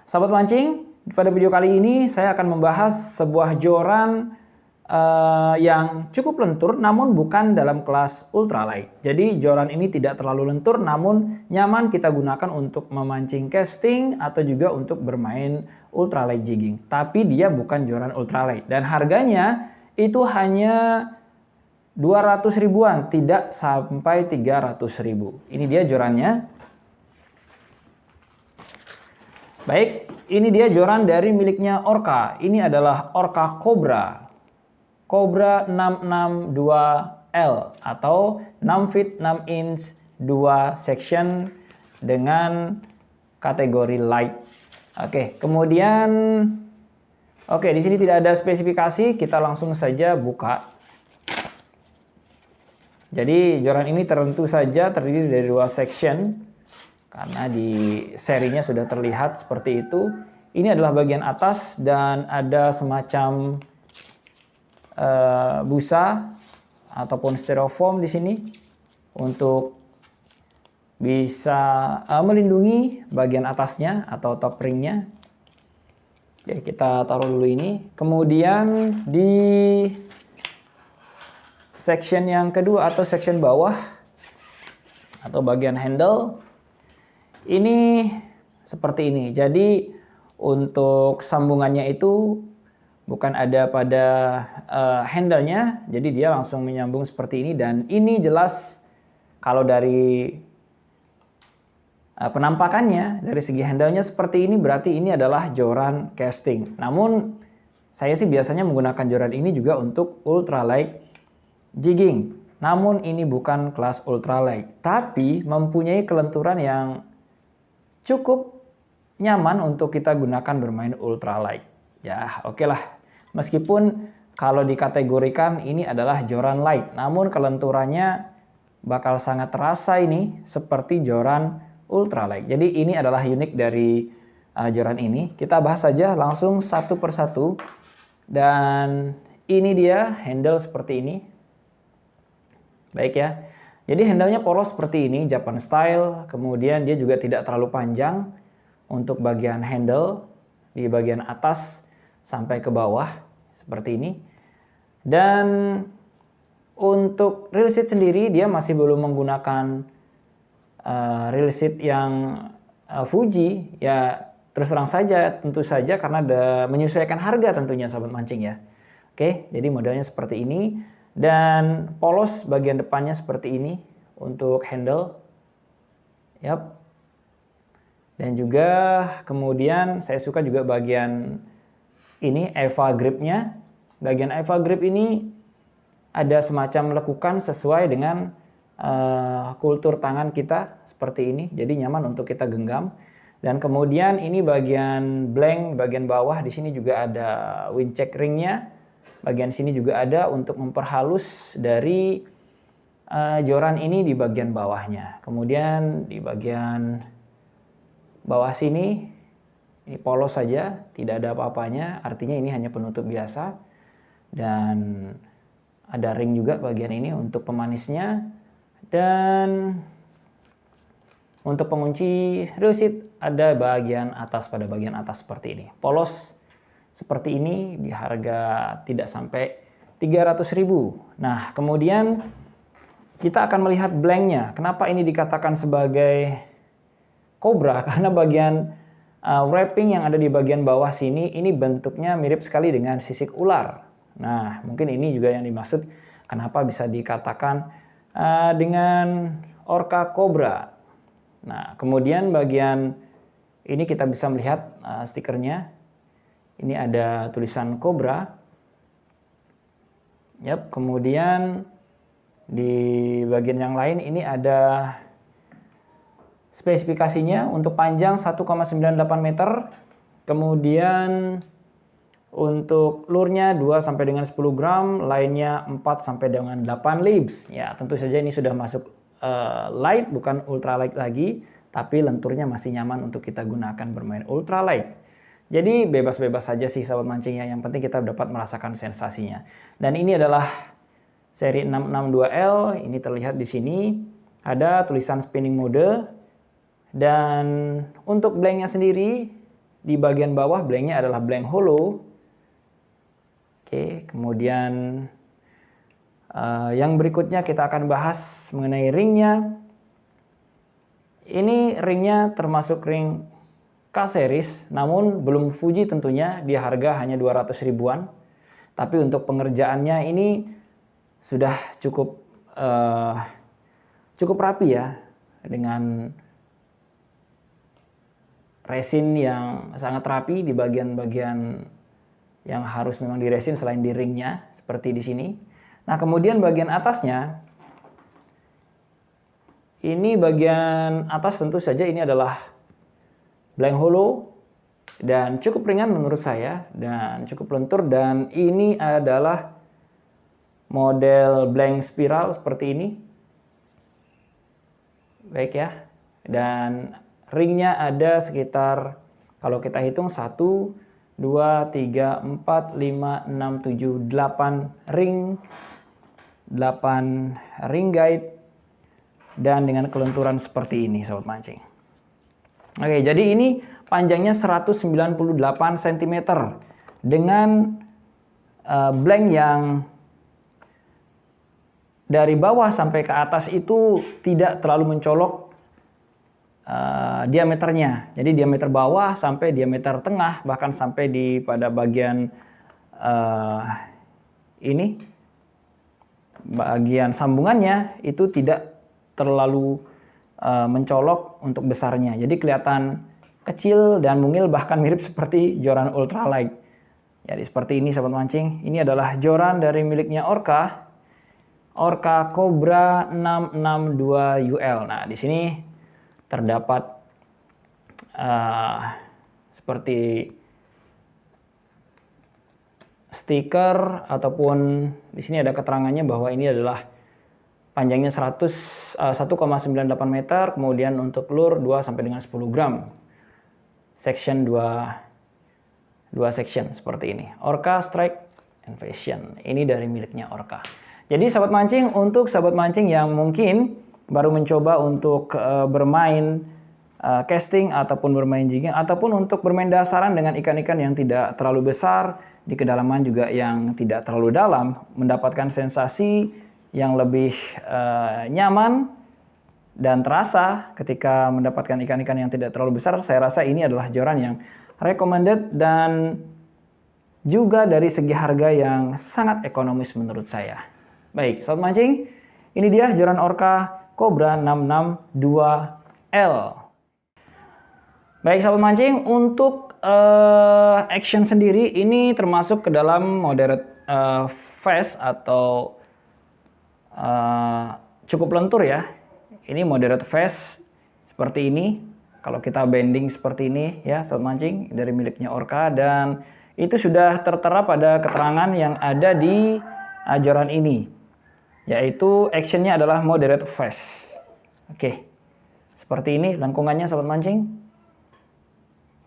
Sahabat mancing, pada video kali ini saya akan membahas sebuah joran yang cukup lentur namun bukan dalam kelas ultralight. Jadi joran ini tidak terlalu lentur namun nyaman kita gunakan untuk memancing casting atau juga untuk bermain ultralight jigging. Tapi dia bukan joran ultralight dan harganya itu hanya 200 ribuan, tidak sampai 300 ribu. Ini dia jorannya. Baik, ini dia joran dari miliknya Orca. Ini adalah Orca Cobra. Cobra 662L atau 6 feet 6 inch 2 section dengan kategori light. Oke, kemudian di sini tidak ada spesifikasi, kita langsung saja buka. Jadi joran ini tentu saja terdiri dari 2 section. Karena di serinya sudah terlihat seperti itu. Ini adalah bagian atas dan ada semacam busa ataupun styrofoam di sini untuk bisa melindungi bagian atasnya atau top ringnya. Oke, kita taruh dulu ini. Kemudian di section yang kedua atau section bawah atau bagian handle ini seperti ini. Jadi untuk sambungannya itu bukan ada pada handle-nya, jadi dia langsung menyambung seperti ini. Dan ini jelas kalau dari penampakannya, dari segi handle-nya seperti ini, berarti ini adalah joran casting. Namun saya sih biasanya menggunakan joran ini juga untuk ultralight jigging. Namun ini bukan kelas ultralight, tapi mempunyai kelenturan yang cukup nyaman untuk kita gunakan bermain ultralight. Ya, oke lah. Meskipun kalau dikategorikan ini adalah joran light, namun kelenturannya bakal sangat terasa ini seperti joran ultralight. Jadi ini adalah unik dari joran ini. Kita bahas saja langsung satu persatu. Dan ini dia handle seperti ini. Baik ya. Jadi handle-nya polos seperti ini, Japan style. Kemudian dia juga tidak terlalu panjang untuk bagian handle di bagian atas sampai ke bawah seperti ini. Dan untuk reel seat sendiri dia masih belum menggunakan reel seat yang Fuji. Ya terus terang saja, tentu saja karena menyesuaikan harga tentunya sahabat mancing ya. Oke, jadi modelnya seperti ini. Dan polos bagian depannya seperti ini untuk handle. Yap. Dan juga kemudian saya suka juga bagian ini Eva gripnya. Bagian Eva grip ini ada semacam lekukan sesuai dengan kultur tangan kita seperti ini. Jadi nyaman untuk kita genggam. Dan kemudian ini bagian blank, bagian bawah di sini juga ada wind check ringnya. Bagian sini juga ada untuk memperhalus dari joran ini di bagian bawahnya. Kemudian di bagian bawah sini ini polos saja, tidak ada apa-apanya. Artinya ini hanya penutup biasa. Dan ada ring juga bagian ini untuk pemanisnya. Dan untuk pengunci reel seat ada bagian atas, pada bagian atas seperti ini. Polos seperti ini di harga tidak sampai 300 ribu. Nah, kemudian kita akan melihat blanknya. Kenapa ini dikatakan sebagai Cobra? Karena bagian wrapping yang ada di bagian bawah sini, ini bentuknya mirip sekali dengan sisik ular. Nah, mungkin ini juga yang dimaksud kenapa bisa dikatakan dengan Orca Cobra. Nah, kemudian bagian ini kita bisa melihat stikernya. Ini ada tulisan Cobra. Yap, kemudian di bagian yang lain ini ada spesifikasinya untuk panjang 1,98 meter. Kemudian untuk lure-nya 2 sampai dengan 10 gram, lainnya 4 sampai dengan 8 libs. Ya, tentu saja ini sudah masuk light, bukan ultralight lagi, tapi lenturnya masih nyaman untuk kita gunakan bermain ultralight. Jadi bebas-bebas saja sih sahabat mancingnya, yang penting kita dapat merasakan sensasinya. Dan ini adalah seri 662L, ini terlihat di sini ada tulisan spinning mode. Dan untuk blanknya sendiri di bagian bawah blanknya adalah blank hollow. Oke, kemudian yang berikutnya kita akan bahas mengenai ringnya. Ini ringnya termasuk ring K-series, namun belum Fuji tentunya, di harga hanya 200 ribuan. Tapi untuk pengerjaannya ini sudah cukup rapi ya, dengan resin yang sangat rapi di bagian-bagian yang harus memang diresin selain di ringnya, seperti di sini. Nah, kemudian bagian atasnya, ini bagian atas tentu saja ini adalah blank hollow dan cukup ringan menurut saya dan cukup lentur, dan ini adalah model blank spiral seperti ini. Baik ya. Dan ringnya ada sekitar, kalau kita hitung 1, 2, 3, 4, 5, 6, 7, 8 ring. 8 ring guide. Dan dengan kelenturan seperti ini, sobat mancing. Oke, jadi ini panjangnya 198 cm. Dengan blank yang dari bawah sampai ke atas itu tidak terlalu mencolok diameternya. Jadi diameter bawah sampai diameter tengah, bahkan sampai di pada bagian ini, bagian sambungannya itu tidak terlalu mencolok untuk besarnya. Jadi kelihatan kecil dan mungil, bahkan mirip seperti joran ultralight. Jadi seperti ini sobat mancing. Ini adalah joran dari miliknya Orca. Orca Cobra 662 UL. Nah, di sini terdapat seperti stiker, ataupun di sini ada keterangannya bahwa ini adalah panjangnya 1,98 meter, kemudian untuk lure 2 sampai dengan 10 gram. Section 2 section seperti ini. Orca Strike and Fashion. Ini dari miliknya Orca. Jadi sahabat mancing, untuk sahabat mancing yang mungkin baru mencoba untuk bermain casting ataupun bermain jigging, ataupun untuk bermain dasaran dengan ikan-ikan yang tidak terlalu besar, di kedalaman juga yang tidak terlalu dalam, mendapatkan sensasi yang lebih nyaman dan terasa ketika mendapatkan ikan-ikan yang tidak terlalu besar, saya rasa ini adalah joran yang recommended dan juga dari segi harga yang sangat ekonomis menurut saya. Baik, sobat mancing, ini dia joran Orca Cobra 662L. Baik sahabat mancing, untuk action sendiri ini termasuk ke dalam moderate fast atau cukup lentur ya. Ini moderate fast seperti ini. Kalau kita bending seperti ini ya sahabat mancing, dari miliknya Orca, dan itu sudah tertera pada keterangan yang ada di joran ini, yaitu actionnya adalah moderate fast. Oke, seperti ini lengkungannya sahabat mancing.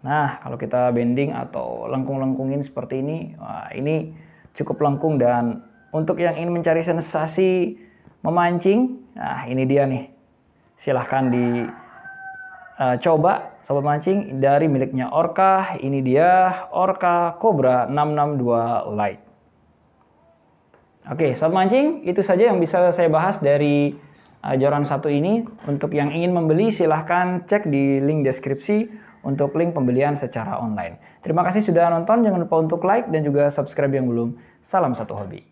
Nah, kalau kita bending atau lengkung-lengkungin seperti ini, wah, ini cukup lengkung. Dan untuk yang ingin mencari sensasi memancing, nah ini dia nih. Silahkan dicoba sahabat mancing, dari miliknya Orca. Ini dia Orca Cobra 662 Lite. Oke, sahabat mancing, itu saja yang bisa saya bahas dari joran satu ini. Untuk yang ingin membeli, silahkan cek di link deskripsi untuk link pembelian secara online. Terima kasih sudah nonton, jangan lupa untuk like dan juga subscribe yang belum. Salam satu hobi.